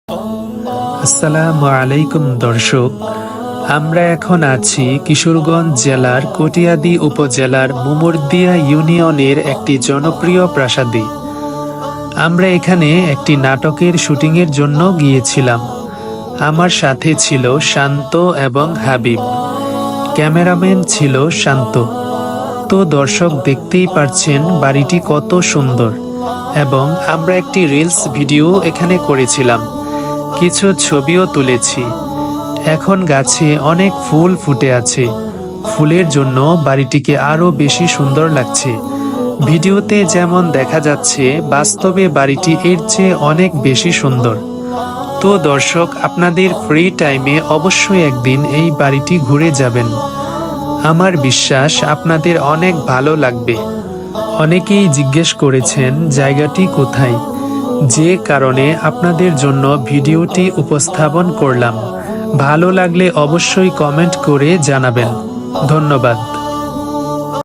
আসসালামু আলাইকুম দর্শক, আমরা এখন আছি কিশোরগঞ্জ জেলার কটিয়াদী উপজেলার মুমুরদিয়া ইউনিয়নের একটি জনপ্রিয় প্রাসাদে। আমরা এখানে একটি নাটকের শুটিংয়ের জন্য গিয়েছিলাম। আমার সাথে ছিল শান্ত এবং হাবিব, ক্যামেরাম্যান ছিল শান্ত। তো দর্শক দেখতেই পারছেন বাড়িটি কত সুন্দর, এবং আমরা একটি রিলস ভিডিও এখানে করেছিলাম, কিছু ছবিও তুলেছি। এখন গাছে অনেক ফুল ফুটে আছে, ফুলের জন্য বাড়িটিকে আরো বেশি সুন্দর লাগছে। ভিডিওতে যেমন দেখা যাচ্ছে, বাস্তবে বাড়িটি এর চেয়ে অনেক বেশি সুন্দর। তো দর্শক, আপনাদের ফ্রি টাইমে অবশ্যই একদিন এই বাড়িটি ঘুরে যাবেন। আমার বিশ্বাস আপনাদের অনেক ভালো লাগবে। অনেকেই জিজ্ঞেস করেছেন জায়গাটি কোথায়, যে কারণে আপনাদের জন্য ভিডিওটি উপস্থাপন করলাম। ভালো লাগলে অবশ্যই কমেন্ট করে জানাবেন। ধন্যবাদ।